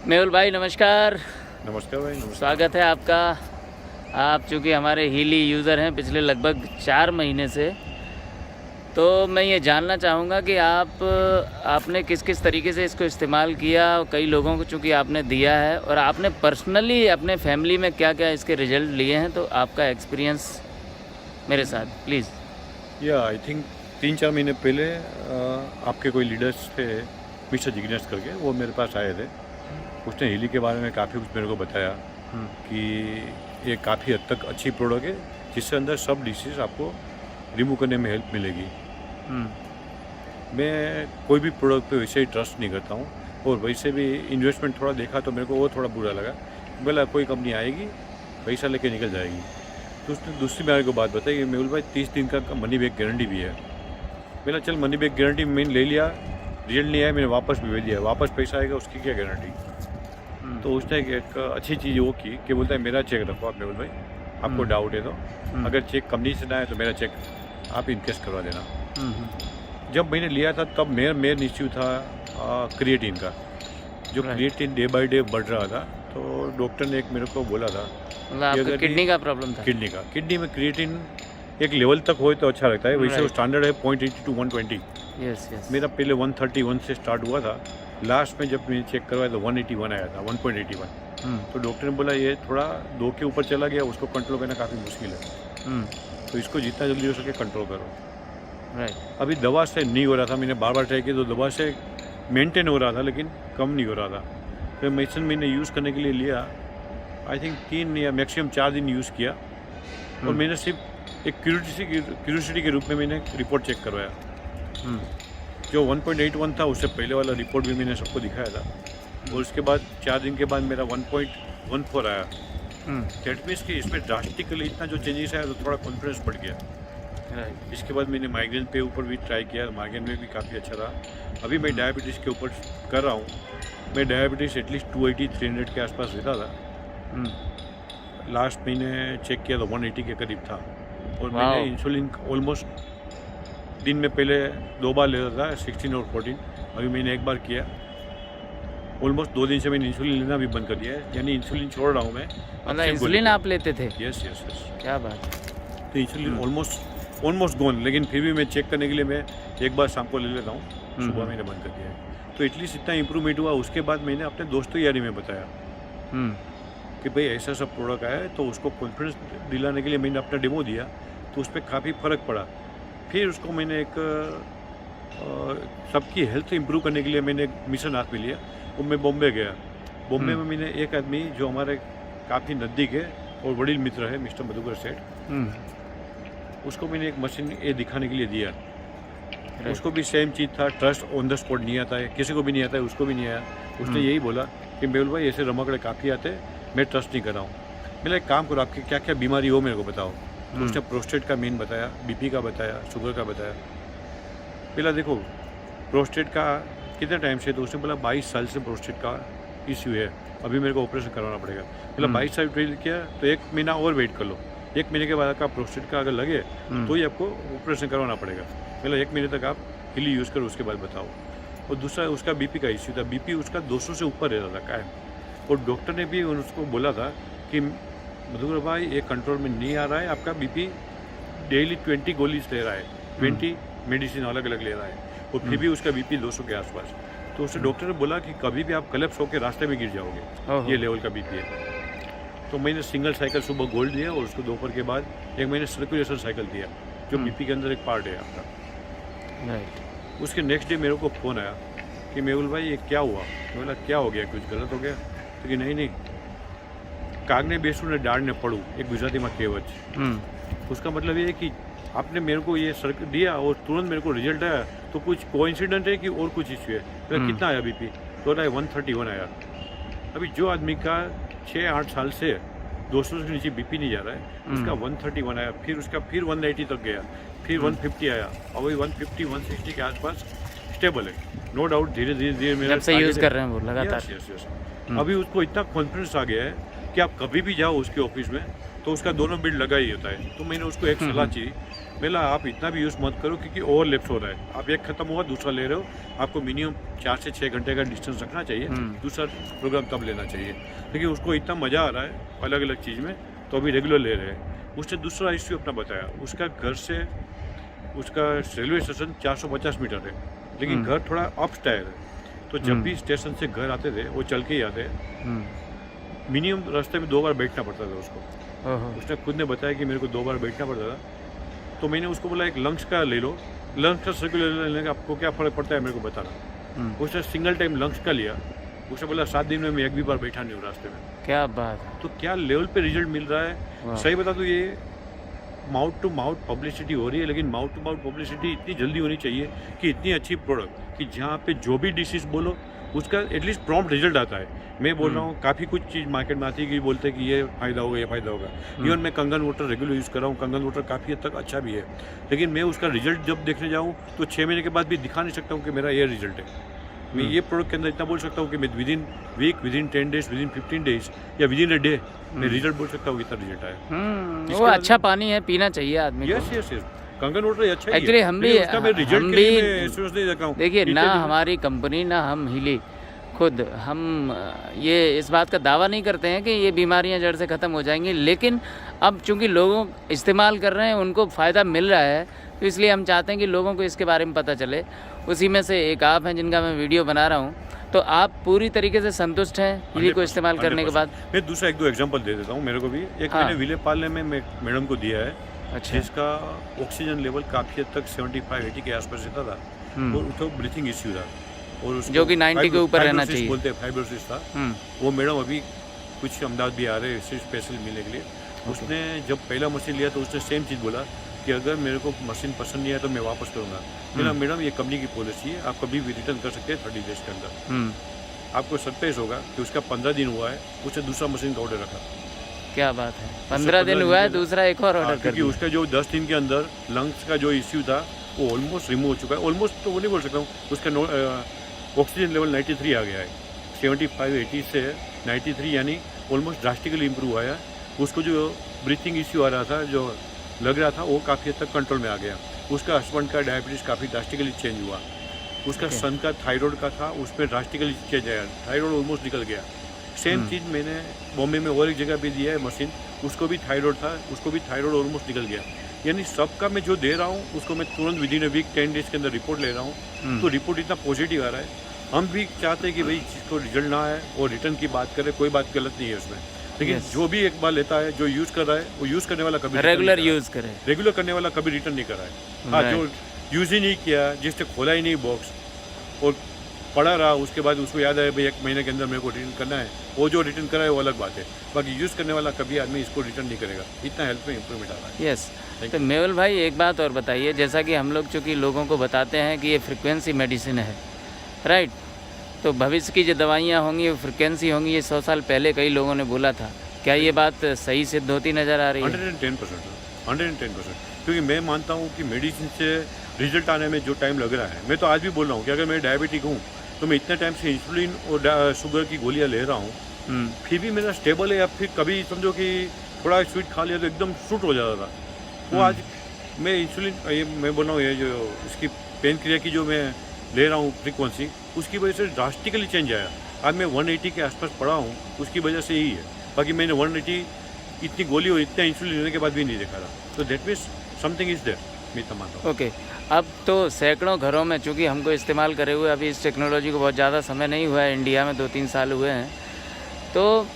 मेहुल भाई नमस्कार। नमस्कार भाई, नमस्कार। स्वागत है आपका। आप चूँकि हमारे हीली यूज़र हैं पिछले लगभग 4 महीने से, तो मैं ये जानना चाहूँगा कि आपने किस किस तरीके से इसको इस्तेमाल किया। कई लोगों को चूँकि आपने दिया है और आपने पर्सनली अपने फैमिली में क्या क्या इसके रिजल्ट लिए हैं, तो आपका एक्सपीरियंस मेरे साथ प्लीज़। या आई थिंक 3-4 महीने पहले आपके कोई लीडर्स थे, मिस्टर जिग्नेश करके, वो मेरे पास आए थे। उसने हीली के बारे में काफ़ी कुछ मेरे को बताया कि ये काफ़ी हद तक अच्छी प्रोडक्ट है, जिससे अंदर सब डिसीज़ आपको रिमूव करने में हेल्प मिलेगी। मैं कोई भी प्रोडक्ट पे वैसे ही ट्रस्ट नहीं करता हूँ, और वैसे भी इन्वेस्टमेंट थोड़ा देखा तो मेरे को वो थोड़ा बुरा लगा। बोला कोई कंपनी आएगी, पैसा लेके निकल जाएगी। तो उसने दूसरी मेरे को बात बताई कि मेहुल भाई 30 दिन का मनी बैक गारंटी भी है। मेरा चल मनी बैक गारंटी मैंने ले लिया, रिजल्ट नहीं आया, मैंने वापस भी भेज दिया, वापस पैसा आएगा उसकी क्या गारंटी। तो उसने एक अच्छी चीज़ वो की कि बोलता है मेरा चेक रखो आप मेहुल भाई, आपको डाउट है तो अगर चेक कंपनी से ना है तो मेरा चेक आप इनकेस करवा देना। जब मैंने लिया था तब मेन इश्यू था क्रिएटिन का। जो क्रिएटिन डे बाय डे बढ़ रहा था, तो डॉक्टर ने एक मेरे को बोला था मतलब किडनी का प्रॉब्लम था। किडनी में क्रिएटिन एक लेवल तक हो तो अच्छा लगता है, वैसे वो स्टैंडर्ड है 0.80 to 120। यस। मेरा पहले 131 से स्टार्ट हुआ था, लास्ट में जब मैंने चेक करवाया तो 181 आया था, 1.81। तो डॉक्टर ने बोला ये थोड़ा 2 के ऊपर चला गया, उसको कंट्रोल करना काफ़ी मुश्किल है, तो इसको जितना जल्दी हो सके कंट्रोल करो। राइट। अभी दवा से नहीं हो रहा था, मैंने बार बार ट्राई किया, तो दवा से मेंटेन हो रहा था लेकिन कम नहीं हो रहा था। फिर मेडिसिन मैंने यूज़ करने के लिए लिया, आई थिंक 3 या मैक्सिमम 4 दिन यूज़ किया, और मैंने सिर्फ एक क्यूरियोसिटी के रूप में मैंने रिपोर्ट चेक करवाया। जो 1.81 था उससे पहले वाला रिपोर्ट भी मैंने सबको दिखाया था, और उसके बाद 4 दिन के बाद मेरा 1.14 आया। दैट मीन्स कि इसमें ड्रास्टिकली इतना जो चेंजेस आया तो थोड़ा कॉन्फिडेंस बढ़ गया। इसके बाद मैंने माइग्रेन पे ऊपर भी ट्राई किया, माइग्रेन में भी काफ़ी अच्छा रहा। अभी मैं डायबिटीज़ के ऊपर कर रहा हूँ। मैं डायबिटीज़ एटलीस्ट 280-300 के आसपास रहता था। लास्ट महीने चेक किया तो 180 के करीब था, और मैंने इंसुलिन ऑलमोस्ट दिन में पहले 2 बार लेता था, 16 और 14। अभी मैंने 1 बार किया। ऑलमोस्ट 2 दिन से मैंने इंसुलिन लेना भी बंद कर दिया है, यानी इंसुलिन छोड़ रहा हूँ मैं। मतलब इंसुलिन आप लेते थे? यस। क्या बात है। तो इंसुलिन ऑलमोस्ट गॉन, लेकिन फिर भी मैं चेक करने के लिए मैं 1 बार शाम को ले लेता हूँ, सुबह मैंने बंद कर दिया है। तो एटलीस्ट इतना इम्प्रूवमेंट हुआ। उसके बाद मैंने अपने दोस्तों यारी में बताया कि भाई ऐसा सब प्रोडक्ट आया है, तो उसको कॉन्फिडेंस दिलाने के लिए मैंने अपना डेमो दिया, तो उस पर काफ़ी फ़र्क पड़ा। फिर उसको मैंने एक सबकी हेल्थ इंप्रूव करने के लिए मैंने एक मिशन हाथ में लिया, और मैं बॉम्बे गया। बॉम्बे में मैंने एक आदमी जो हमारे काफ़ी नज़दीक है और बड़ी मित्र है, मिस्टर मधुकर सेठ, उसको मैंने एक मशीन ये दिखाने के लिए दिया। उसको भी सेम चीज़ था, ट्रस्ट ऑन द स्पॉट नहीं आता है, किसी को भी नहीं आता है, उसको भी नहीं आया। उसने यही बोला कि मेहुल भाई ऐसे रमकड़े काफ़ी आते हैं, मैं ट्रस्ट नहीं कर रहा हूँ। मेरा एक काम करो, आपकी क्या क्या बीमारी हो मेरे को बताओ। तो उसने प्रोस्टेट का मेन बताया, बीपी का बताया, शुगर का बताया। पहला देखो प्रोस्टेट का कितने टाइम से, तो उसने बोला 22 साल से प्रोस्टेट का इश्यू है, अभी मेरे को ऑपरेशन करवाना पड़ेगा। बोला 22 साल ट्रीट किया तो 1 महीना और वेट कर लो, 1 महीने के बाद आपका प्रोस्टेट का अगर लगे तो ही आपको ऑपरेशन करवाना पड़ेगा। बोला 1 महीने तक आप हीली यूज़ करो, उसके बाद बताओ। और दूसरा उसका बीपी का इश्यू था, बीपी उसका 200 से ऊपर रहता था कायम, और डॉक्टर ने भी उसको बोला था कि मधुकर भाई ये कंट्रोल में नहीं आ रहा है, आपका बीपी डेली 20 गोलीज ले रहा है, 20 मेडिसिन अलग अलग ले रहा है, और फिर भी उसका बीपी 200 के आसपास। तो उससे डॉक्टर ने बोला कि कभी भी आप कलेप्स होकर रास्ते में गिर जाओगे, ये लेवल का बीपी है। तो मैंने सिंगल साइकिल सुबह गोल्ड दिया, और उसको दोपहर के बाद एक महीने सर्कुलेशन साइकिल दिया, जो बीपी के अंदर एक पार्ट है आपका। उसके नेक्स्ट डे मेरे को फ़ोन आया कि मेहुल भाई ये क्या हुआ। तो बोला क्या हो गया, कुछ गलत हो गया? तो कि नहीं कागने बेसू ने डाढ़ ने पड़ू, एक गुजराती में कहेवत। उसका मतलब ये है कि आपने मेरे को ये सर्किट दिया और तुरंत मेरे को रिजल्ट आया, तो कुछ कोइंसिडेंट है कि और कुछ इश्यू है। तो कितना आया बीपी? तो 131 आया। अभी जो आदमी का 6-8 साल से 200 से नीचे बीपी नहीं जा रहा है, उसका 131 आया, फिर उसका फिर 180 तक गया, फिर 150 आया, और वही 150-160 के आसपास स्टेबल है। नो डाउट धीरे धीरे मेरा से यूज़ कर रहे हैं वो लगातार। यस। अभी उसको इतना कॉन्फिडेंस आ गया है कि आप कभी भी जाओ उसके ऑफिस में तो उसका दोनों बिल्ड लगा ही होता है। तो मैंने उसको एक सलाह चाहिए, पहला आप इतना भी यूज़ मत करो क्योंकि ओवरलैप्स हो रहा है। आप एक खत्म हुआ दूसरा ले रहे हो, आपको मिनिमम 4 से 6 घंटे का डिस्टेंस रखना चाहिए, दूसरा प्रोग्राम तब लेना चाहिए। लेकिन उसको इतना मज़ा आ रहा है अलग अलग चीज़ में, तो अभी रेगुलर ले रहे हैं। उसने दूसरा इश्यू अपना बताया, उसका घर से उसका रेलवे स्टेशन 450 मीटर है, लेकिन घर थोड़ा अप स्टायर है। तो जब भी स्टेशन से घर आते थे वो चल के ही आते, मिनिमम रास्ते में 2 बार बैठना पड़ता था उसको। उसने खुद ने बताया कि मेरे को 2 बार बैठना पड़ता था। तो मैंने उसको बोला एक लंग्स का ले लो, लंग्स का सर्कुलर लेने का आपको क्या फ़र्क पड़ता है मेरे को बताना। उसने सिंगल टाइम लंग्स का लिया, उसने बोला 7 दिन में मैं एक भी बार बैठा नहीं हूँ रास्ते में। क्या बात है। तो क्या लेवल पे रिजल्ट मिल रहा है। सही बता तो ये माउथ टू माउथ पब्लिसिटी हो रही है, लेकिन माउथ टू माउथ पब्लिसिटी इतनी जल्दी होनी चाहिए कि इतनी अच्छी प्रोडक्ट कि जहाँ पे जो भी डिशेस बोलो उसका एटलीस्ट प्रॉम्प्ट रिजल्ट आता है। मैं बोल रहा हूँ काफ़ी कुछ चीज़ मार्केट में आती है कि बोलते हैं कि ये फ़ायदा होगा, ये फ़ायदा होगा। इवन मैं कंगन वाटर रेगुलर यूज़ कर रहा हूँ, कंगन वाटर काफ़ी हद तक अच्छा भी है, लेकिन मैं उसका रिजल्ट जब देखने जाऊँ तो 6 महीने के बाद भी दिखा नहीं सकता हूँ कि मेरा ये रिजल्ट है। मैं ये प्रोडक्ट के अंदर इतना बोल सकता हूँ कि मैं within week, within 10 days, within 15 days या विदिन अ डे मैं रिजल्ट बोल सकता हूँ कितना रिजल्ट आया। वो अच्छा पानी है, पीना चाहिए आदमी को। यस, कंगन वाटर अच्छा है। एक्चुअली हम भी देखिए देखिए ना, हमारी कंपनी ना हम हिली खुद हम ये इस बात का दावा नहीं करते हैं कि ये बीमारियां जड़ से ख़त्म हो जाएंगी, लेकिन अब चूंकि लोग इस्तेमाल कर रहे हैं, उनको फ़ायदा मिल रहा है, तो इसलिए हम चाहते हैं कि लोगों को इसके बारे में पता चले। उसी में से एक आप हैं जिनका मैं वीडियो बना रहा हूँ। तो आप पूरी तरीके से संतुष्ट हैं हिली को इस्तेमाल करने के बाद? मैं दूसरा 1-2 एग्जाम्पल दे देता हूँ। मेरे को भी एक मैंने विले पार्ले में मैडम को दिया है। अच्छा। जिसका ऑक्सीजन लेवल काफ़ी हद तक 75-80 के आसपास रहता था और उसको ब्रीथिंग इश्यू था, और जो कि 90 के ऊपर रहना चाहिए, बोलते हैं फाइब्रोसिस था। वो मैडम अभी कुछ अहमदाबाद भी आ रहे हैं स्पेशल मिलने के लिए। उसने जब पहला मशीन लिया तो उसने सेम चीज़ बोला कि अगर मेरे को मशीन पसंद नहीं आया तो मैं वापस करूँगा। मेरा मैडम ये कंपनी की पॉलिसी है, आप कभी भी रिटर्न कर सकते हैं 30 डेज के अंदर। आपको सरप्राइज होगा कि उसका 15 दिन हुआ है, उसने दूसरा मशीन का ऑर्डर रखा। क्या बात है, 15 दिन हुआ है, दूसरा एक और ऑर्डर कर दिया। उसका जो 10 दिन के अंदर लंग्स का जो इश्यू था वो ऑलमोस्ट रिमूव हो चुका है। ऑलमोस्ट तो वो नहीं बोल सकता हूँ, उसका ऑक्सीजन लेवल 93 आ गया है। 75-80 से 93 यानी ऑलमोस्ट ड्रास्टिकली इम्प्रूव आया। उसको जो ब्रीथिंग इश्यू आ रहा था, जो लग रहा था, वो काफ़ी हद तक कंट्रोल में आ गया। उसका हस्बैंड का डायबिटीज़ काफ़ी ड्रास्टिकली चेंज हुआ। उसका सन का थायराइड का था, उसमें ड्रास्टिकली चेंज आया, थायराइड ऑलमोस्ट निकल गया। सेम चीज़ मैंने बॉम्बे में और एक जगह पे दिया है मशीन, उसको भी थायराइड था, उसको भी थायराइड ऑलमोस्ट निकल गया। यानी सबका मैं जो दे रहा हूँ उसको मैं तुरंत विदिन अ वीक 10 डेज के अंदर रिपोर्ट ले रहा हूँ। तो रिपोर्ट इतना पॉजिटिव आ रहा है। हम भी चाहते हैं कि भाई जिसको रिजल्ट ना आए और रिटर्न की बात करे, कोई बात गलत नहीं है उसमें, लेकिन जो भी एक बार लेता है, जो यूज़ कर रहा है, वो यूज़ करने वाला कभी रेगुलर यूज़ करे, रेगुलर करने वाला कभी रिटर्न नहीं कर रहा है। हाँ, जो यूज़ ही नहीं किया, जिसने खोला ही नहीं बॉक्स और पड़ा रहा, उसके बाद उसको याद आया भाई 1 महीने के अंदर मेरे को रिटर्न करना है, वो जो रिटर्न करा है वो अलग बात है। बाकी यूज़ करने वाला कभी आदमी इसको रिटर्न नहीं करेगा। इतना हेल्थ में इंप्रूवमेंट आ रहा है। यस। तो मेहुल भाई एक बात और बताइए, जैसा कि हम लोग चूँकि लोगों को बताते हैं कि ये फ्रिक्वेंसी मेडिसिन है, राइट, तो भविष्य की जो दवाइयाँ होंगी वो फ्रिक्वेंसी होंगी, ये 100 साल पहले कई लोगों ने बोला था। क्या ये बात सही सिद्ध होती नज़र आ रही है? 110%। क्योंकि मैं मानता हूँ कि मेडिसिन से रिजल्ट आने में जो टाइम लग रहा है, मैं तो आज भी बोल रहा हूँ कि अगर मैं डायबिटिक हूँ तो मैं इतने टाइम से इंसुलिन और शुगर की गोलियाँ ले रहा हूँ, फिर भी मेरा स्टेबल है। या फिर कभी समझो कि थोड़ा स्वीट खा लिया तो एकदम शूट हो जाता था। वो आज मैं इंसुलिन, ये मैं बोल रहा हूँ, ये जो इसकी पेन क्रिया की जो मैं ले रहा हूँ फ्रीक्वेंसी, उसकी वजह से ड्रास्टिकली चेंज आया। आज मैं 180 के आसपास पड़ा हूँ, उसकी वजह से ही है। बाकी मैंने 180 इतनी गोली और इतना इंसुलिन लेने के बाद भी नहीं देखा था। तो that means something is there, मैं मानता हूँ। ओके, अब तो सैकड़ों घरों में, चूँकि हमको इस्तेमाल करे हुए अभी इस टेक्नोलॉजी को बहुत ज़्यादा समय नहीं हुआ है, इंडिया में 2-3 साल हुए हैं, तो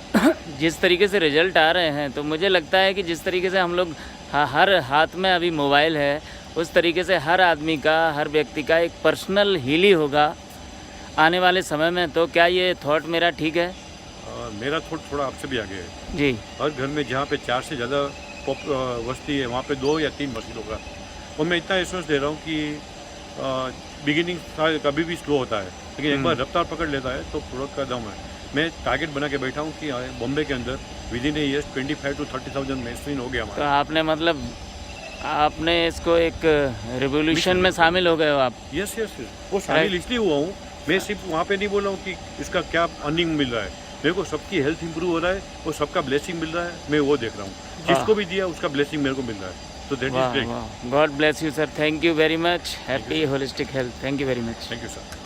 जिस तरीके से रिजल्ट आ रहे हैं, तो मुझे लगता है कि जिस तरीके से हम लोग हर हाथ में अभी मोबाइल है, उस तरीके से हर आदमी का, हर व्यक्ति का एक पर्सनल हीली होगा आने वाले समय में। तो क्या ये थॉट मेरा ठीक है? मेरा थॉट थोड़ा आपसे भी आगे है जी। हर घर में जहाँ पे 4 से ज़्यादा वस्ती है, वहाँ पे 2 या 3 मशीन होगा। और मैं इतना एश्योरेंस दे रहा हूँ कि बिगिनिंग कभी भी स्लो होता है, लेकिन एक बार रफ्तार पकड़ लेता है तो प्रोडक्ट का दम है। मैं टारगेट बना के बैठा हूँ कि बॉम्बे के अंदर within a year 25 to 30,000 machine हो गया हमारा। तो आपने मतलब आपने इसको एक रिवोल्यूशन में शामिल हो गए हो आप? यस। वो शामिल इसलिए हुआ हूँ, मैं सिर्फ वहाँ पे नहीं बोल रहा हूँ कि इसका क्या अर्निंग मिल रहा है, मेरे को सबकी हेल्थ इंप्रूव हो रहा है और सबका ब्लेसिंग मिल रहा है, मैं वो देख रहा हूँ। जिसको भी दिया उसका ब्लेसिंग मेरे को मिल रहा है, तो दैट इज वाह ग्रेट। वाह, God bless you sir, thank you very much, happy holistic health, thank you very much. Thank you sir.